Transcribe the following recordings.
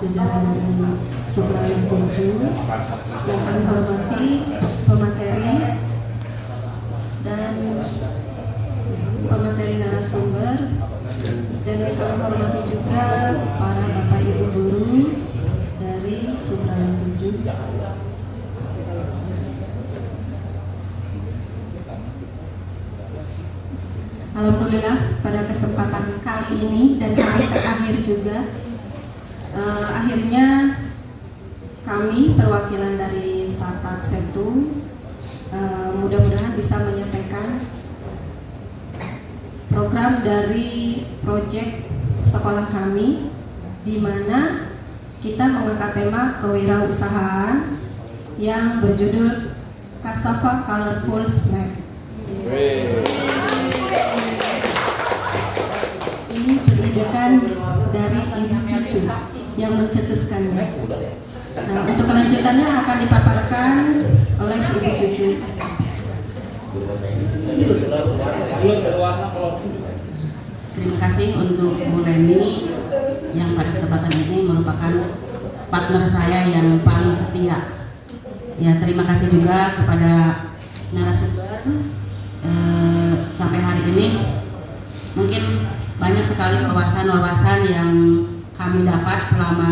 jajaran dari Subrayung 7 yang kami hormati pemateri dan pemateri narasumber, dan yang kami hormati juga para bapak ibu guru dari Subrayung 7. Alhamdulillah pada kesempatan kali ini dan kali terakhir juga akhirnya kami perwakilan dari Startup Setu mudah-mudahan bisa menyampaikan program dari proyek sekolah kami, di mana kita mengangkat tema kewirausahaan yang berjudul Cassava Colorful Snack. Ini beridekan dari Ibu Cucu yang mencetuskannya. Nah, untuk kelanjutannya akan dipaparkan oleh Ibu Cucu. Terima kasih untuk Bu Leni yang pada kesempatan ini merupakan partner saya yang paling setia. Ya, terima kasih juga kepada narasumber. Sampai hari ini mungkin banyak sekali wawasan-wawasan yang kami dapat selama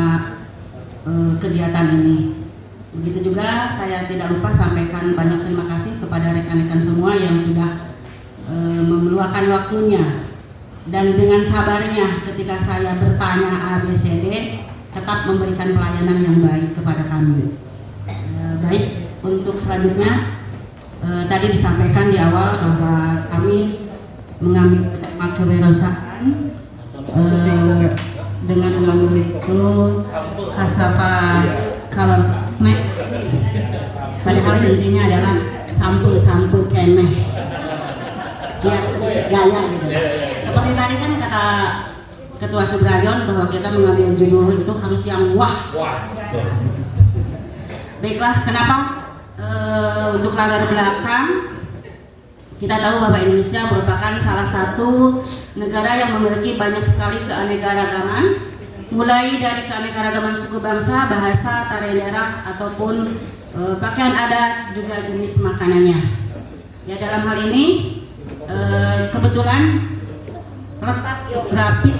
kegiatan ini. Begitu juga saya tidak lupa sampaikan banyak terima kasih kepada rekan-rekan semua yang sudah meluangkan waktunya dan dengan sabarnya ketika saya bertanya ABCD tetap memberikan pelayanan yang baik kepada kami. Baik, untuk selanjutnya tadi disampaikan di awal bahwa kami mengambil tema kewirausahaan dengan mengambil itu Cassava Colorful Snack. Padahal intinya adalah sampul-sampul kemeh biar sedikit gaya gitu. Seperti tadi kan kata Ketua Subrayon bahwa kita mengambil judul itu harus yang wah. Baiklah, kenapa? Untuk latar belakang, kita tahu bahwa Indonesia merupakan salah satu negara yang memiliki banyak sekali keanekaragaman, mulai dari keanekaragaman suku bangsa, bahasa, tarian daerah, ataupun pakaian adat, juga jenis makanannya. Ya, dalam hal ini kebetulan letak geografis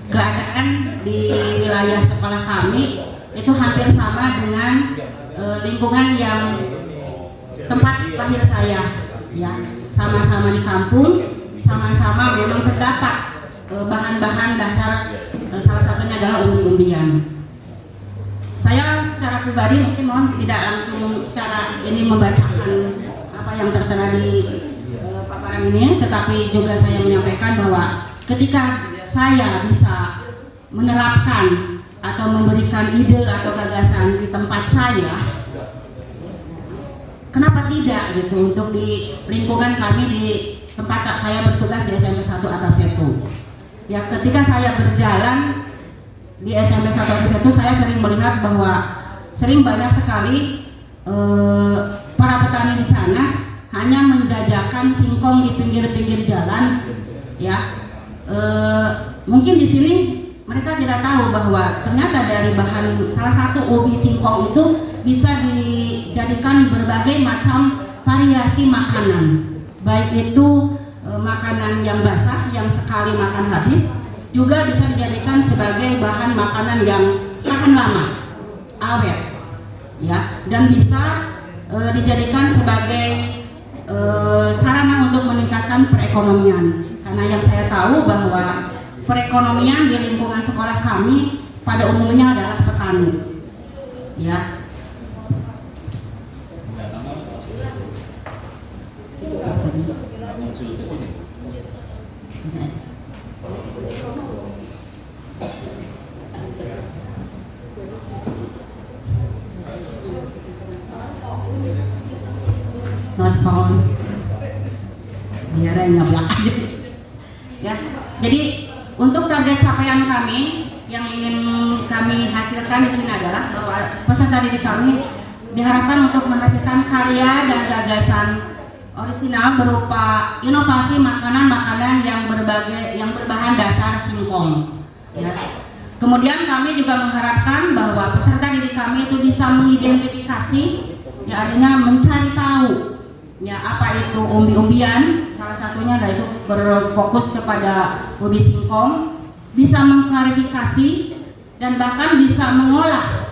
keadaan di wilayah sekolah kami itu hampir sama dengan lingkungan yang tempat lahir saya, ya, sama-sama di kampung, sama-sama memang terdapat bahan-bahan dasar, salah satunya adalah umbi-umbian. Saya secara pribadi mungkin mohon tidak langsung secara ini membacakan apa yang tertera di paparan ini, tetapi juga saya menyampaikan bahwa ketika saya bisa menerapkan atau memberikan ide atau gagasan di tempat saya, kenapa tidak gitu untuk di lingkungan kami di tempat saya bertugas di SMP 1 Atap Setu. Ya, ketika saya berjalan di SMP 1 Atap Setu, saya sering melihat bahwa sering banyak sekali para petani di sana hanya menjajakan singkong di pinggir-pinggir jalan, ya. Mungkin di sini mereka tidak tahu bahwa ternyata dari bahan salah satu ubi singkong itu bisa dijadikan berbagai macam variasi makanan, baik itu makanan yang basah yang sekali makan habis, juga bisa dijadikan sebagai bahan makanan yang tahan lama, awet, ya, dan bisa dijadikan sebagai sarana untuk meningkatkan perekonomian. Karena yang saya tahu bahwa perekonomian di lingkungan sekolah kami pada umumnya adalah petani, ya. Not found. Biar nyablak aja. Ya, jadi untuk target capaian kami yang ingin kami hasilkan di sini adalah bahwa peserta didik kami diharapkan untuk menghasilkan karya dan gagasan orisinal berupa inovasi makanan-makanan yang berbahan dasar singkong. Ya. Kemudian kami juga mengharapkan bahwa peserta didik kami itu bisa mengidentifikasi, ya artinya mencari tahu, ya apa itu umbi-umbian. Salah satunya adalah itu berfokus kepada ubi singkong, bisa mengklarifikasi dan bahkan bisa mengolah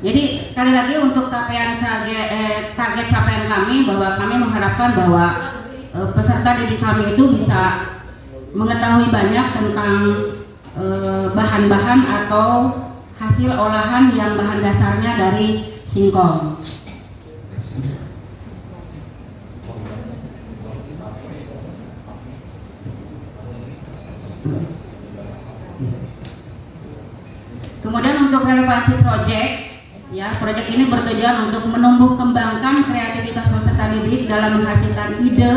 Jadi sekali lagi untuk target capaian kami bahwa kami mengharapkan bahwa peserta didik kami itu bisa mengetahui banyak tentang bahan-bahan atau hasil olahan yang bahan dasarnya dari singkong. Kemudian untuk relevansi proyek, ya proyek ini bertujuan untuk menumbuh kembangkan kreativitas peserta didik dalam menghasilkan ide,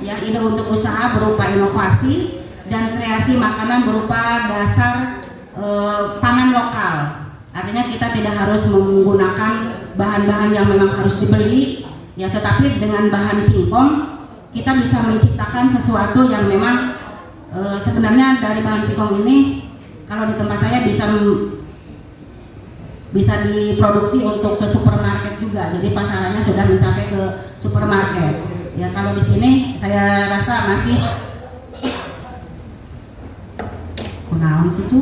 ya ide untuk usaha berupa inovasi dan kreasi makanan berupa dasar pangan lokal. Artinya kita tidak harus menggunakan bahan-bahan yang memang harus dibeli, ya tetapi dengan bahan singkong kita bisa menciptakan sesuatu yang memang sebenarnya dari bahan singkong ini kalau di tempat saya bisa diproduksi untuk ke supermarket juga. Jadi pasarannya sudah mencapai ke supermarket. Ya kalau di sini saya rasa masih kunaon sih cu?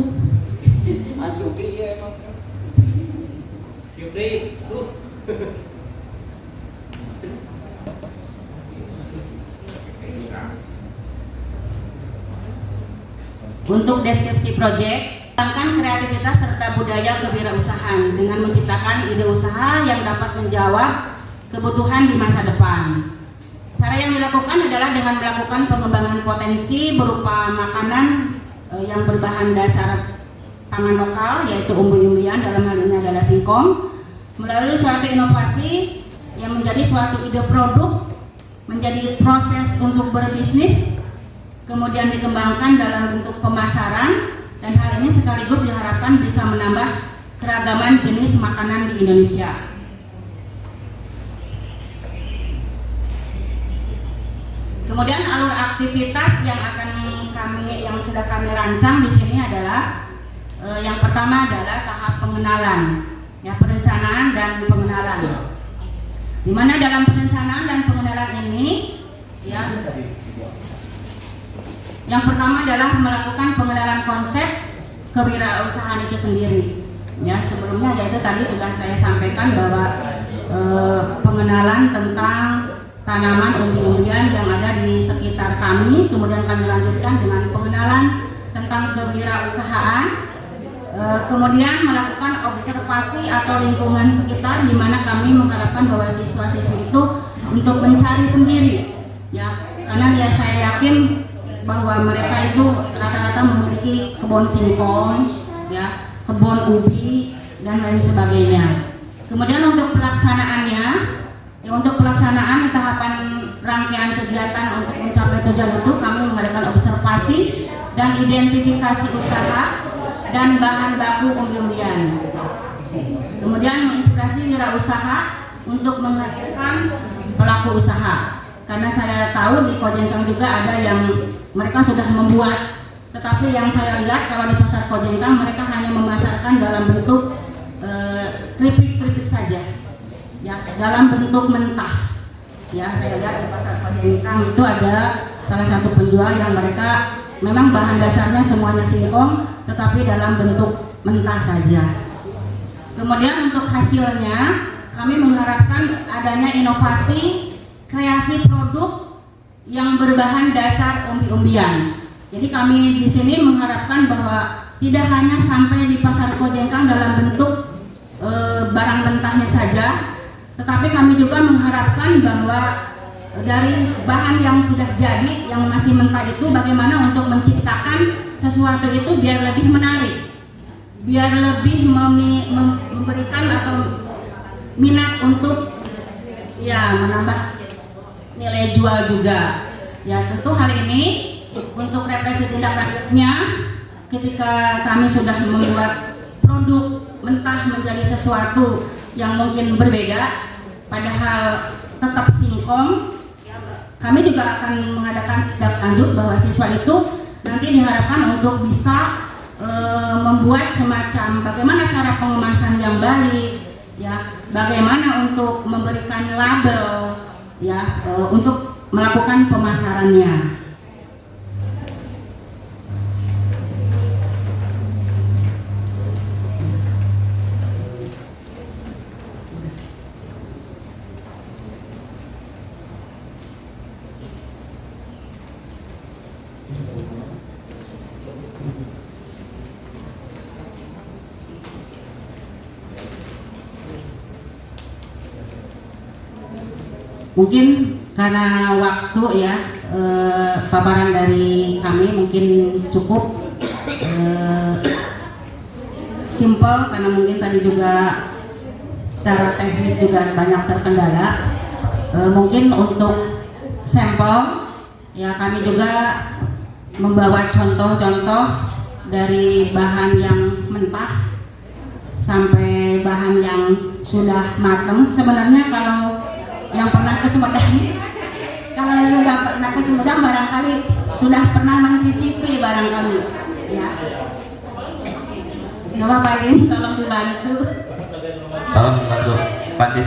Untuk deskripsi proyek, kembangkan kreativitas serta budaya kewirausahaan dengan menciptakan ide usaha yang dapat menjawab kebutuhan di masa depan. Cara yang dilakukan adalah dengan melakukan pengembangan potensi berupa makanan yang berbahan dasar pangan lokal, yaitu umbi-umbian, dalam hal ini adalah singkong, melalui suatu inovasi yang menjadi suatu ide produk, menjadi proses untuk berbisnis, kemudian dikembangkan dalam bentuk pemasaran, dan hal ini sekaligus diharapkan bisa menambah keragaman jenis makanan di Indonesia. Kemudian alur aktivitas yang sudah kami rancang di sini adalah yang pertama adalah tahap pengenalan, ya perencanaan dan pengenalan. Di mana dalam perencanaan dan pengenalan ini, ya yang pertama adalah melakukan pengenalan konsep kewirausahaan itu sendiri. Ya sebelumnya yaitu tadi sudah saya sampaikan bahwa pengenalan tentang tanaman umbi-umbian yang ada di sekitar kami, kemudian kami lanjutkan dengan pengenalan tentang kewirausahaan, kemudian melakukan observasi atau lingkungan sekitar, di mana kami mengharapkan bahwa siswa-siswi itu untuk mencari sendiri, ya karena ya saya yakin bahwa mereka itu rata-rata memiliki kebun singkong, ya kebun ubi dan lain sebagainya. Kemudian untuk pelaksanaannya, ya untuk pelaksanaan tahapan rangkaian kegiatan untuk mencapai tujuan itu kami mengadakan observasi dan identifikasi usaha dan bahan baku umbi-umbian. Kemudian menginspirasi wirausaha untuk menghadirkan pelaku usaha. Karena saya tahu di Kojengkang juga ada yang mereka sudah membuat, tetapi yang saya lihat kalau di pasar Kojengkang mereka hanya memasarkan dalam bentuk keripik-keripik saja, ya dalam bentuk mentah. Ya saya lihat di pasar Kojengkang itu ada salah satu penjual yang mereka memang bahan dasarnya semuanya singkong, tetapi dalam bentuk mentah saja. Kemudian untuk hasilnya kami mengharapkan adanya inovasi kreasi produk yang berbahan dasar umbi-umbian. Jadi kami di sini mengharapkan bahwa tidak hanya sampai di pasar Kojengkang dalam bentuk barang mentahnya saja, tetapi kami juga mengharapkan bahwa dari bahan yang sudah jadi, yang masih mentah itu bagaimana untuk menciptakan sesuatu itu biar lebih menarik, biar lebih memberikan atau minat untuk ya menambah nilai jual juga. Ya tentu hal ini untuk represi tindak lanjutnya ketika kami sudah membuat produk mentah menjadi sesuatu yang mungkin berbeda padahal tetap singkong, kami juga akan mengadakan tindak lanjut bahwa siswa itu nanti diharapkan untuk bisa membuat semacam bagaimana cara pengemasan yang baik, ya, bagaimana untuk memberikan label, ya, untuk melakukan pemasarannya. Mungkin karena waktu ya, paparan dari kami mungkin cukup simple karena mungkin tadi juga secara teknis juga banyak terkendala. Mungkin untuk sampel ya kami juga membawa contoh-contoh dari bahan yang mentah sampai bahan yang sudah matang. Sebenarnya kalau yang pernah ke Sumedang, kalau sudah pernah ke Sumedang barangkali sudah pernah mencicipi barangkali, ya. Coba Pak ini tolong dibantu. Tolong bantu Pak Dis.